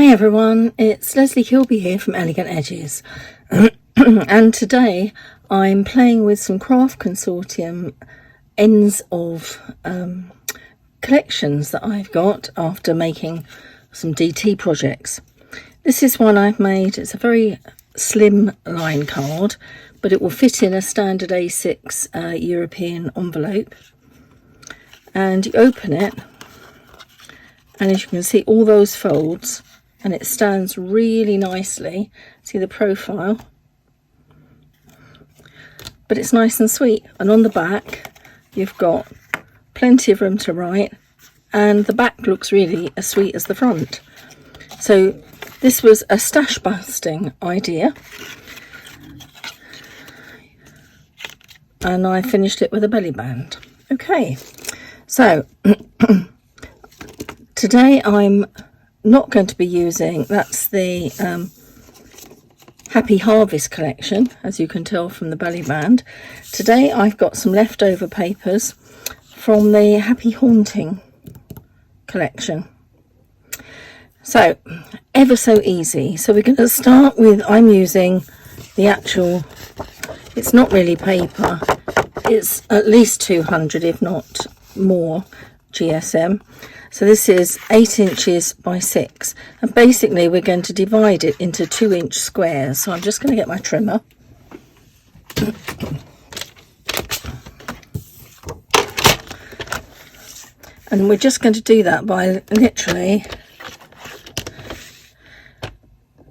Hi everyone, it's Leslie Kilby here from Elegant Edges and today I'm playing with some Craft Consortium ends of collections that I've got after making some DT projects. This is one I've made. It's a very slim line card, but it will fit in a standard A6 European envelope, and you open it and as you can see all those folds, and it stands really nicely. See the profile, but it's nice and sweet. And on the back you've got plenty of room to write, and the back looks really as sweet as the front. So this was a stash busting idea, and I finished it with a belly band. Okay, so today I'm not going to be using, that's the Happy Harvest collection, as you can tell from the belly band. Today I've got some leftover papers from the Happy Haunting collection. So ever so easy. So we're going to start with, I'm using the actual, it's not really paper, it's at least 200 if not more GSM. So this is 8 inches by 6, and basically we're going to divide it into 2-inch squares. So I'm just going to get my trimmer. And we're just going to do that by literally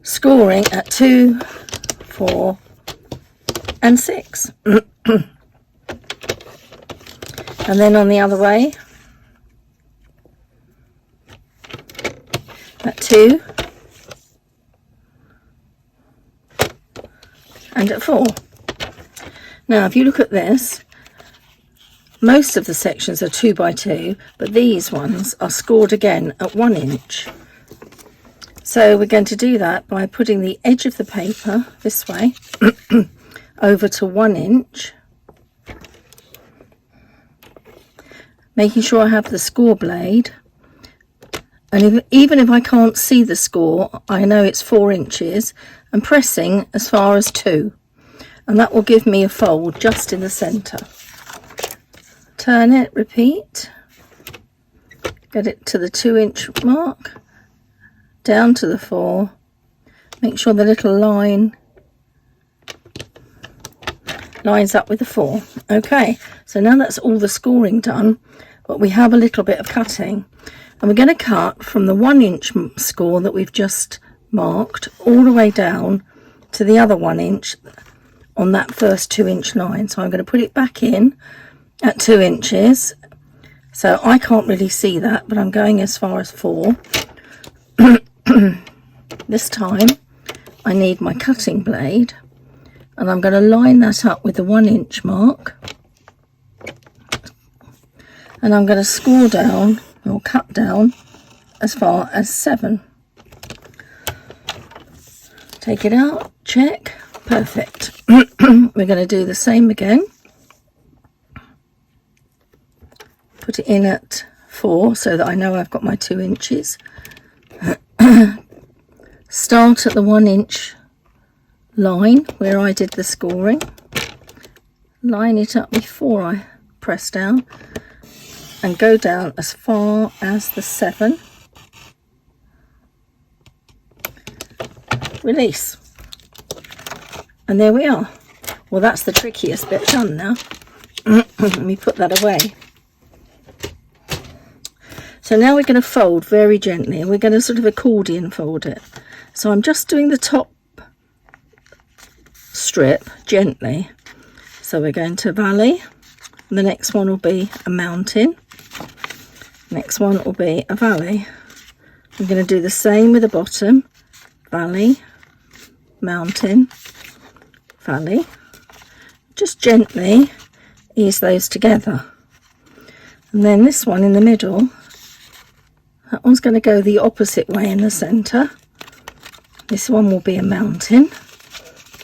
scoring at 2, 4 and 6. And then on the other way, at 2 and at 4. Now if you look at this, most of the sections are 2 by 2, but these ones are scored again at 1 inch. So we're going to do that by putting the edge of the paper this way over to 1 inch, making sure I have the score blade. And even if I can't see the score, I know it's 4 inches, and pressing as far as 2. And that will give me a fold just in the centre. Turn it, repeat. Get it to the 2-inch mark, down to the 4. Make sure the little line lines up with the 4. Okay, so now that's all the scoring done, but we have a little bit of cutting. And we're going to cut from the 1 inch score that we've just marked all the way down to the other 1 inch on that first 2-inch line. So I'm going to put it back in at 2 inches. So I can't really see that, but I'm going as far as 4. This time I need my cutting blade, and I'm going to line that up with the 1 inch mark, and I'm going to score down or cut down as far as 7. Take it out, check, perfect. We're going to do the same again. Put it in at 4 so that I know I've got my 2 inches. Start at the 1 inch line where I did the scoring. Line it up before I press down, and go down as far as the 7. Release. And there we are. Well, that's the trickiest bit done now. Let me put that away. So now we're going to fold very gently, and we're going to sort of accordion fold it. So I'm just doing the top strip gently. So we're going to valley. The next one will be a mountain. Next one will be a valley. I'm going to do the same with the bottom. Valley, mountain, valley. Just gently ease those together. And then this one in the middle, that one's going to go the opposite way in the centre. This one will be a mountain.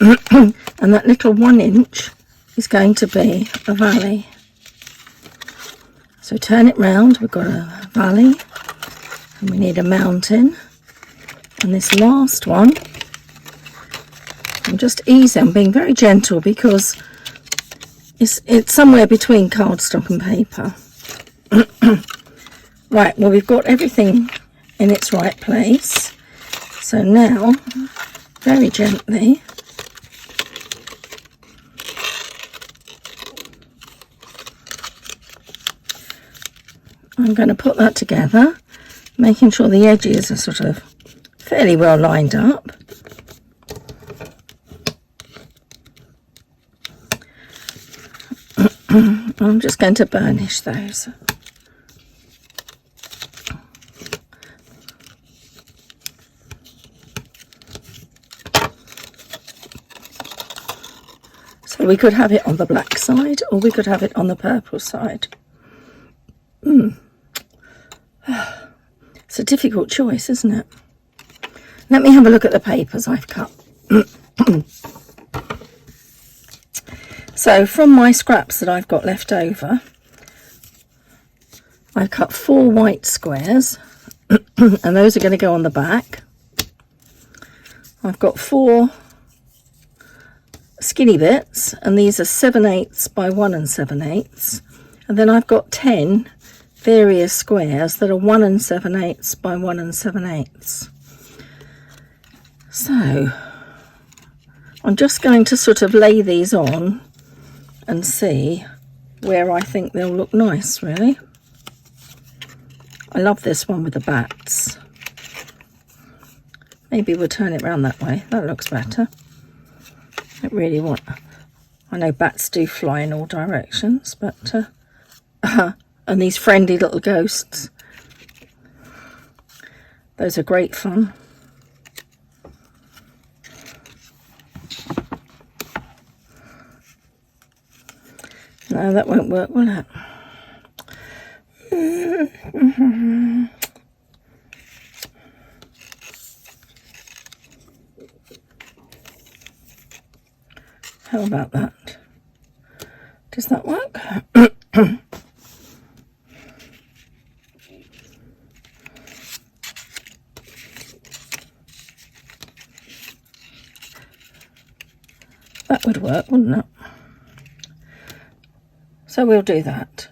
And that little 1 inch is going to be a valley. So turn it round, we've got a valley, and we need a mountain, And this last one, I'm just easing, I'm being very gentle because it's somewhere between cardstock and paper. Right, well, we've got everything in its right place. So now, very gently, I'm going to put that together, making sure the edges are sort of fairly well lined up. I'm just going to burnish those. So we could have it on the black side, or we could have it on the purple side. It's a difficult choice, isn't it? Let me have a look at the papers I've cut. So from my scraps that I've got left over, I've cut 4 white squares, and those are going to go on the back. I've got 4 skinny bits, and these are 7/8 by 1 7/8, and then I've got 10 various squares that are 1 7/8 by 1 7/8. So I'm just going to sort of lay these on and see where I think they'll look nice, really. I love this one with the bats. Maybe we'll turn it around that way. That looks better. I really want... I know bats do fly in all directions, but... and these friendly little ghosts. Those are great fun. No, that won't work, will it? How about that? Does that work? That would work, wouldn't it? So we'll do that.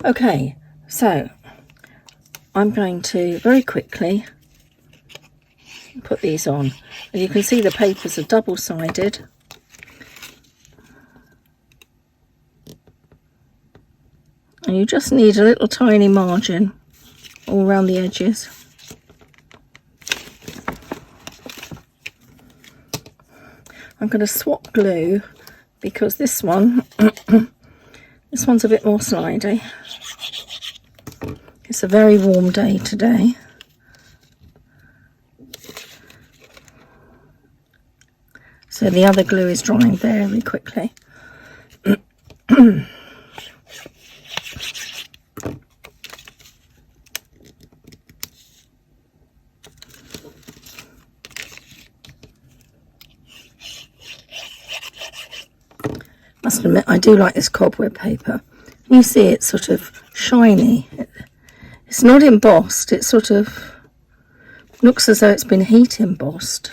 Okay, so I'm going to very quickly put these on. And you can see the papers are double-sided. And you just need a little tiny margin all around the edges. I'm going to swap glue because this one, this one's a bit more slidey. It's a very warm day today. So the other glue is drying very quickly. Must admit, I do like this cobweb paper. You see it's sort of shiny. It's not embossed, it sort of looks as though it's been heat embossed.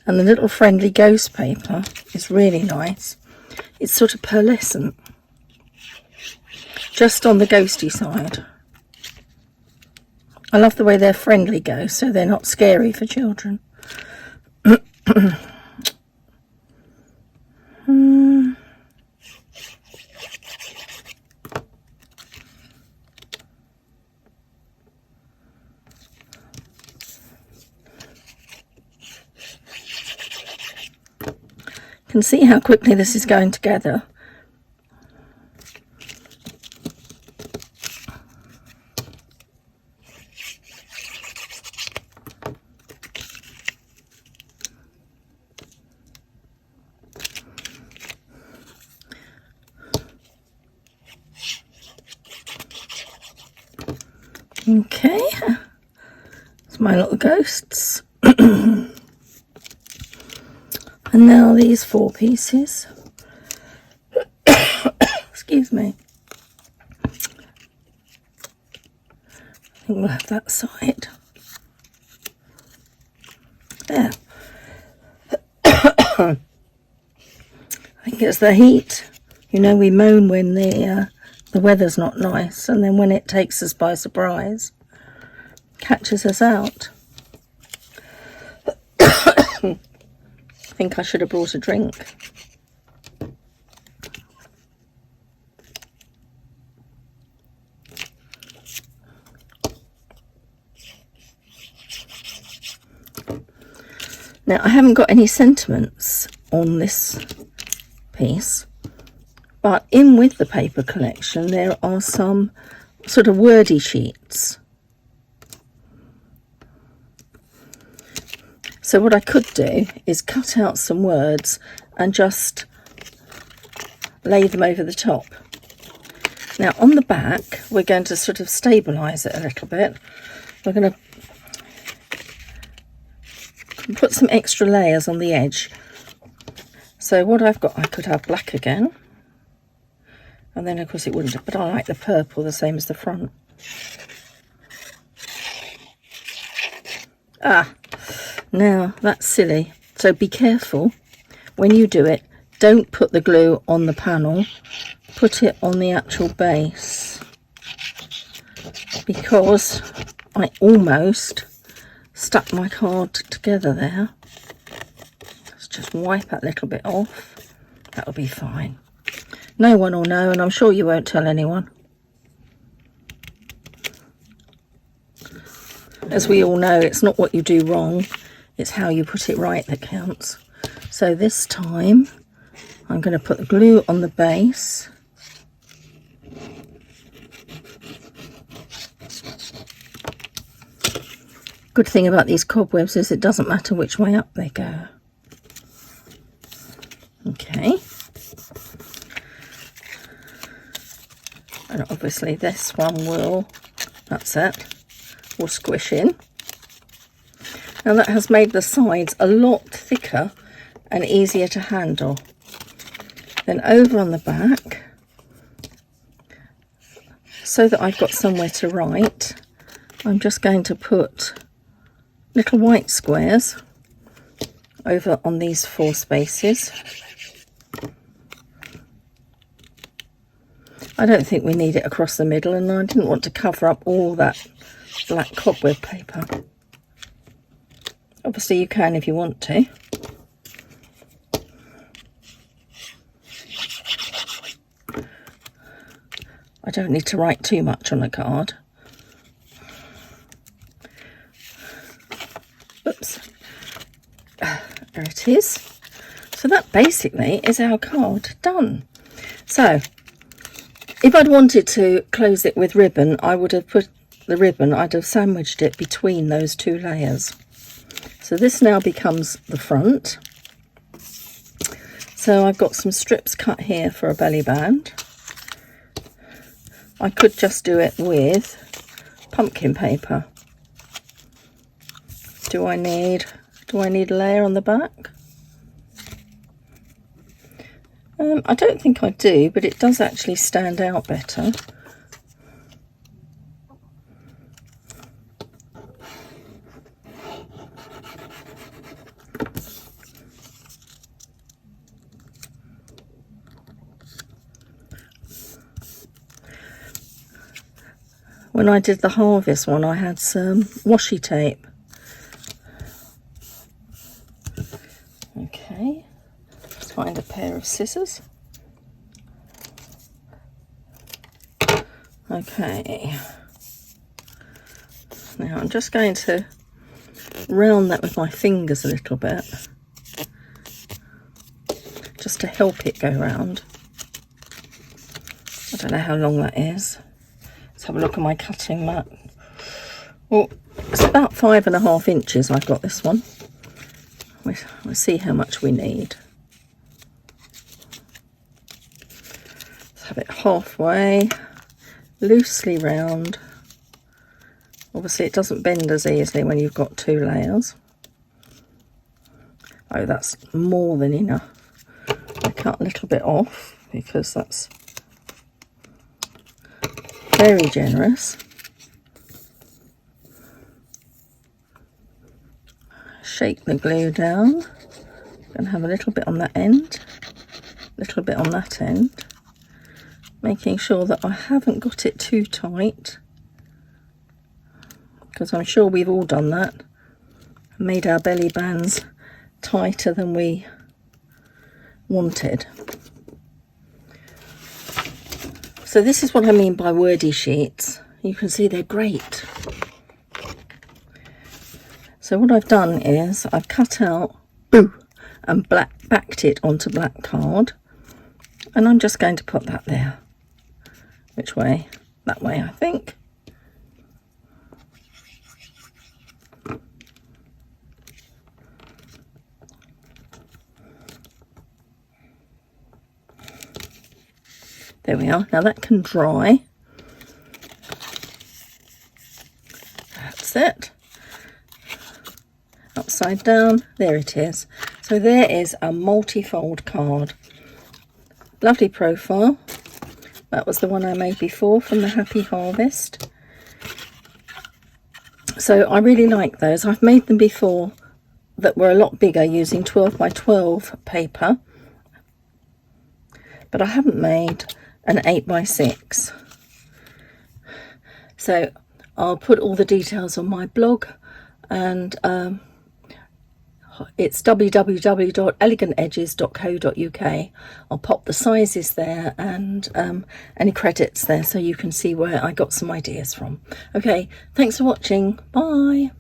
And the little friendly ghost paper is really nice. It's sort of pearlescent, just on the ghosty side. I love the way they're friendly ghosts, so they're not scary for children. You can see how quickly this is going together. Okay, it's my little ghosts. And now these 4 pieces. Excuse me. I think we'll have that side. There. I think it's the heat. You know, we moan when the weather's not nice, and then when it takes us by surprise, catches us out. I think I should have brought a drink. Now, I haven't got any sentiments on this piece, but in with the paper collection there are some sort of wordy sheets. So what I could do is cut out some words and just lay them over the top. Now on the back we're going to sort of stabilise it a little bit. We're going to put some extra layers on the edge. So what I've got, I could have black again, and then of course it wouldn't, but I like the purple the same as the front. Now that's silly, so be careful when you do it. Don't put the glue on the panel, put it on the actual base, because I almost stuck my card together there. Let's just wipe that little bit off. That'll be fine. No one will know, and I'm sure you won't tell anyone. As we all know, it's not what you do wrong, it's how you put it right that counts. So this time I'm going to put the glue on the base. Good thing about these cobwebs is it doesn't matter which way up they go. Okay. And obviously this one will, that's it, will squish in. Now that has made the sides a lot thicker and easier to handle. Then over on the back, so that I've got somewhere to write, I'm just going to put little white squares over on these 4 spaces. I don't think we need it across the middle, and I didn't want to cover up all that black cobweb paper. Obviously you can if you want to. I don't need to write too much on a card. Oops. There it is. So that basically is our card done. So if I'd wanted to close it with ribbon, I would have put the ribbon, I'd have sandwiched it between those 2 layers. So this now becomes the front. So I've got some strips cut here for a belly band. I could just do it with pumpkin paper. Do I need a layer on the back? I don't think I do, but it does actually stand out better. When I did the harvest one, I had some washi tape. Okay, let's find a pair of scissors. Okay, now I'm just going to round that with my fingers a little bit, just to help it go round. I don't know how long that is. Let's have a look at my cutting mat. Well, it's about 5.5 inches I've got this one. We'll see how much we need. Let's have it halfway, loosely round. Obviously it doesn't bend as easily when you've got 2 layers. Oh, that's more than enough. I cut a little bit off because that's very generous. Shake the glue down and have a little bit on that end, a little bit on that end, making sure that I haven't got it too tight, because I'm sure we've all done that, made our belly bands tighter than we wanted. So this is what I mean by wordy sheets. You can see they're great. So what I've done is I've cut out and backed it onto black card, and I'm just going to put that there. Which way? That way, I think. There we are. Now that can dry. That's it. Upside down. There it is. So there is a multi-fold card. Lovely profile. That was the one I made before from the Happy Harvest. So I really like those. I've made them before that were a lot bigger using 12 by 12 paper. But I haven't made an 8 by 6. So I'll put all the details on my blog, and it's www.elegantedges.co.uk. I'll pop the sizes there and any credits there so you can see where I got some ideas from. Okay, thanks for watching. Bye.